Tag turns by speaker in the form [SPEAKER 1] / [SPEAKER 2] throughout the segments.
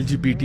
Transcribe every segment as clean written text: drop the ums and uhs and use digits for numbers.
[SPEAKER 1] LGBT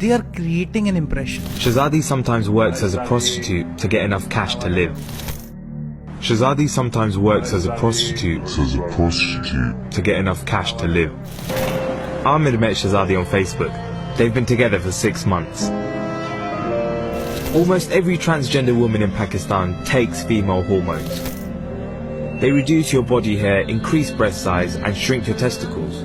[SPEAKER 2] they are creating an impression.
[SPEAKER 3] Shazadi sometimes works as a prostitute to get enough cash to live. Shazadi sometimes works as a prostitute to get enough cash to live. Ahmed met Shazadi on Facebook. They've been together for 6 months. Almost every transgender woman in Pakistan takes female hormones. They reduce your body hair, increase breast size and shrink your testicles.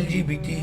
[SPEAKER 4] LGBT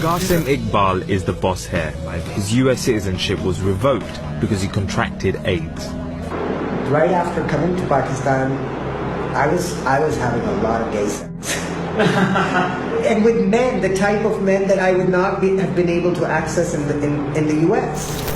[SPEAKER 3] Qasim Iqbal is the boss here. His US citizenship was revoked because he contracted AIDS.
[SPEAKER 5] Right after coming to Pakistan, I was having a lot of gay sex. And with men, the type of men that I would not have been able to access in the US.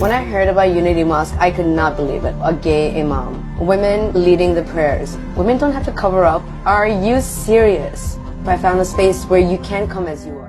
[SPEAKER 6] When I heard about Unity Mosque, I could not believe it. A gay imam, women leading the prayers. Women don't have to cover up. Are you serious? I found a space where you can come as you are.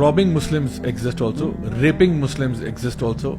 [SPEAKER 1] robbing Muslims exist also, raping Muslims exist also,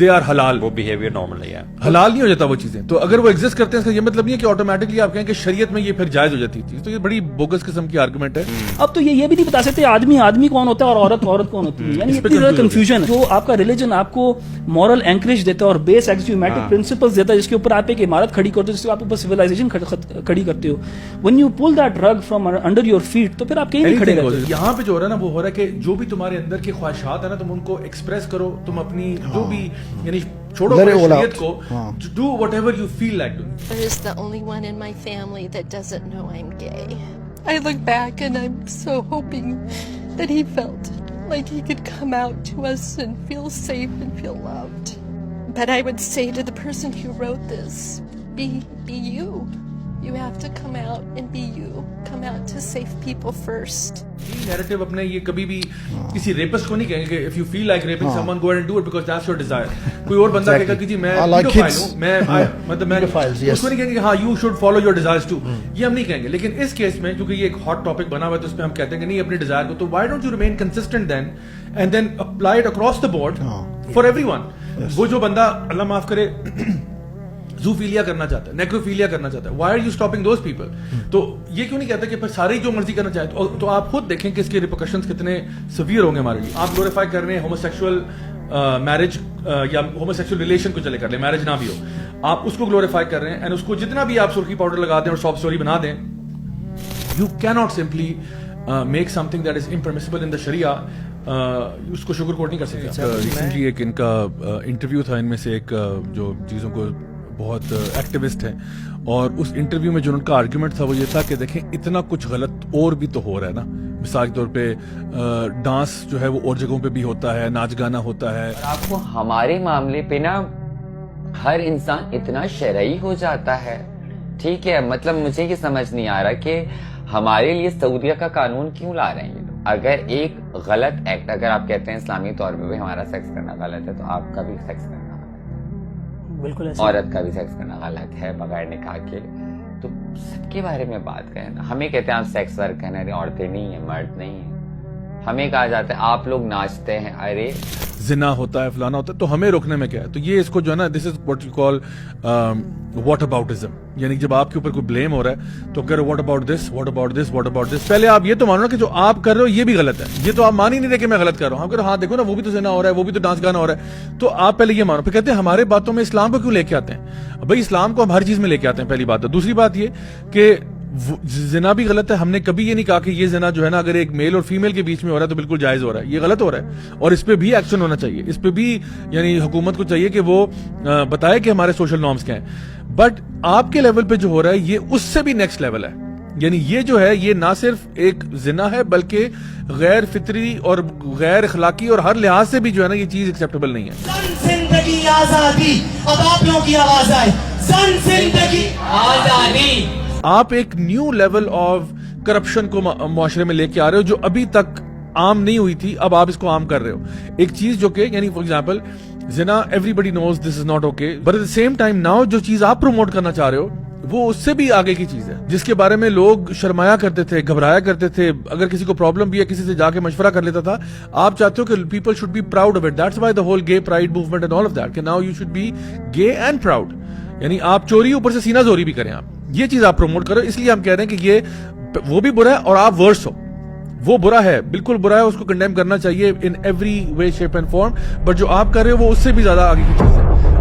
[SPEAKER 1] they are halal.
[SPEAKER 7] وہ behaviour normal ہے.
[SPEAKER 1] حلال نہیں ہو جاتا وہ چیزیں. تو اگر وہ ایگزسٹ کرتے ہیں اس کا یہ مطلب نہیں ہے کہ آٹومیٹکلی آپ کہیں کہ شریعت میں یہ پھر جائز ہو جاتی تھی. تو یہ بڑی بوگس قسم کی آرگومنٹ ہے.
[SPEAKER 8] اب تو یہ بھی نہیں بتا سکتے آدمی کون ہوتا ہے اور عورت کون ہوتی ہے. یعنی اتنی زیادہ کنفیوژن. جو آپ کا ریلیجن آپ کو مورل اینکریج دیتا ہے اور بیس ایکسیومیٹک پرنسپلز دیتا ہے جس کے اوپر آپ ایک عمارت کھڑی کرتے ہو, جس کے آپ اوپر سویلائزیشن کھڑی کرتے ہو. when you pull that rug from under your feet تو پھر آپ کہیں نہیں کھڑے رہتے.
[SPEAKER 1] یہاں پہ جو ہو رہا ہے نا وہ ہو رہا ہے کہ جو بھی تمہارے اندر کی خواہشات ہیں نا تم ان کو ایکسپریس کرو. تم اپنی جو بھی یعنی چھوڑو شریعت کو. do whatever you feel like doing.
[SPEAKER 9] There is the only one in my family that doesn't know I'm gay. I look back and I'm so hoping that he felt like he could come out to us and feel safe and feel loved. But I would say to the person who wrote this, be you. You have to come out and be you. Come out to save people first.
[SPEAKER 1] Narrative اپنے یہ کبھی بھی کسی rapist کو نہیں کہیں گے کہ if you feel like raping someone go ahead and do it because that's your desire. کوئی اور بندہ کہے گا کہ جی میں پیڈوفائل ہوں, میں مطلب میں اس کو نہیں کہیں گے کہ ہاں you should follow your desires too. یہ ہم نہیں کہیں گے. لیکن اس کیس میں کیونکہ یہ ایک ہاٹ ٹاپک بنا ہوا ہے تو اس میں ہم کہتے ہیں کہ نہیں اپنے ڈیزائر کو, تو why don't you remain consistent then and then apply it across the board for everyone. وہ جو بندہ اللہ معاف کرے زوفیلیا کرنا چاہتا ہے, نیکروفیلیا کرنا چاہتا ہے, why are you stopping those people? تو یہ کیوں نہیں کہتا کہ پھر سارے جو مرضی کرنا چاہتے, تو آپ خود دیکھیں کہ اس کے ریپرکشنز کتنے سیویئر ہوں گے ہمارے لیے. آپ گلوریفائی کر رہے ہیں ہومو سیکشول میرج یا ہومو سیکشول ریلیشن کو چلے کر لیں, میرج نہ بھی ہو, آپ اس کو گلوریفائی کر رہے ہیں اینڈ اس کو جتنا بھی آپ سرخی پاؤڈر لگا دیں اور ساپ اسٹوری بنا دیں, you can not simply make some thing that is impermissible in the Sharia. اس کو شوگر کوٹ نہیں کر سکتے. ریسنٹلی ایک ان کا انٹرویو تھا, ان میں سے ایک جو چیزوں کو بہت ایکٹیوسٹ ہیں, اور اس انٹرویو میں جو ان کا آرگیومنٹ تھا وہ یہ تھا کہ دیکھیں اتنا کچھ غلط اور بھی تو ہو رہا ہے نا. مثال کے طور پہ ڈانس جو ہے وہ اور جگہوں پہ بھی ہوتا ہے, ناچ گانا ہوتا ہے.
[SPEAKER 10] آپ کو ہمارے معاملے پہ نا ہر انسان اتنا شرعی ہو جاتا ہے, ٹھیک ہے, مطلب مجھے یہ سمجھ نہیں آ رہا کہ ہمارے لیے سعودیہ کا قانون کیوں لا رہے ہیں یہ لوگ. اگر ایک غلط ایکٹ, اگر آپ کہتے ہیں اسلامی طور پہ بھی ہمارا سیکس کرنا غلط ہے, تو آپ کا بھی سیکس کرنا
[SPEAKER 8] بالکل,
[SPEAKER 10] عورت کا بھی سیکس کرنا غلط ہے بغیر نکاح کے. تو سب کے بارے میں بات کریں نا. ہمیں کہتے ہیں آپ سیکس ورک کرنا, ارے عورتیں نہیں ہیں, مرد نہیں ہیں. ہمیں کہا جاتا ہے آپ لوگ ناچتے ہیں, ارے
[SPEAKER 1] زنا ہوتا ہے, فلانا ہوتا ہے, تو ہمیں روکنے میں کیا ہے. تو یہ اس کو جو ہے نا this is what you call whataboutism. یعنی جب آپ کے اوپر کوئی بلیم ہو رہا ہے تو کہہ رہے what about this, what about this, what about this. پہلے آپ یہ تو مانو نا کہ جو آپ کر رہے ہو یہ بھی غلط ہے. یہ تو آپ مان ہی نہیں رہے کہ میں غلط کر رہا ہوں. ہم کہہ رہے ہاں دیکھو نا وہ بھی تو زنا ہو رہا ہے, وہ بھی تو ڈانس گانا ہو رہا ہے. تو آپ پہلے یہ مانو. پھر کہتے ہیں ہمارے باتوں میں اسلام کو کیوں لے کے آتے ہیں. بھائی اسلام کو ہم ہر چیز میں لے کے آتے ہیں, پہلی بات ہے. دوسری بات یہ کہ زنا بھی غلط ہے. ہم نے کبھی یہ نہیں کہا کہ یہ زنا جو ہے نا اگر ایک میل اور فیمیل کے بیچ میں ہو رہا ہے تو بالکل جائز ہو رہا ہے. یہ غلط ہو رہا ہے اور اس پہ بھی ایکشن ہونا چاہیے. اس پہ بھی یعنی حکومت کو چاہیے کہ وہ بتائے کہ ہمارے سوشل نارمز کیا ہیں. بٹ آپ کے لیول پہ جو ہو رہا ہے یہ اس سے بھی نیکسٹ لیول ہے. یعنی یہ جو ہے یہ نہ صرف ایک زنا ہے بلکہ غیر فطری اور غیر اخلاقی اور ہر لحاظ سے بھی جو ہے نا یہ چیز ایکسیپٹیبل نہیں ہے.
[SPEAKER 11] زندگی آزادی, اب آپ لوگوں کی آواز آئے, زندگی آزادی.
[SPEAKER 1] آپ ایک نیو لیول آف کرپشن کو معاشرے میں لے کے آ رہے ہو جو ابھی تک عام نہیں ہوئی تھی, اب آپ اس کو عام کر رہے ہو. ایک چیز جو کہ یعنی فار ایگزامپل زنا everybody knows this is not okay, but at the same time now جو چیز آپ پروموٹ کرنا چاہ رہے ہو وہ اس سے بھی آگے کی چیز ہے جس کے بارے میں لوگ شرمایا کرتے تھے, گھبرایا کرتے تھے. اگر کسی کو پرابلم بھی ہے کسی سے جا کے مشورہ کر لیتا تھا. آپ چاہتے ہو کہ people should be proud of it. That's why the whole gay pride movement and all of that, کہ now you should be gay and proud. یعنی آپ چوری اوپر سے سینہ زوری بھی کریں, آپ یہ چیز آپ پروموٹ کرو. اس لیے ہم کہہ رہے ہیں کہ یہ وہ بھی برا ہے اور آپ ورس ہو. وہ برا ہے, بالکل برا ہے, اس کو کنڈیم کرنا چاہیے in every way shape and form. But جو آپ کر رہے ہو وہ اس سے بھی زیادہ آگے کی چیز ہے.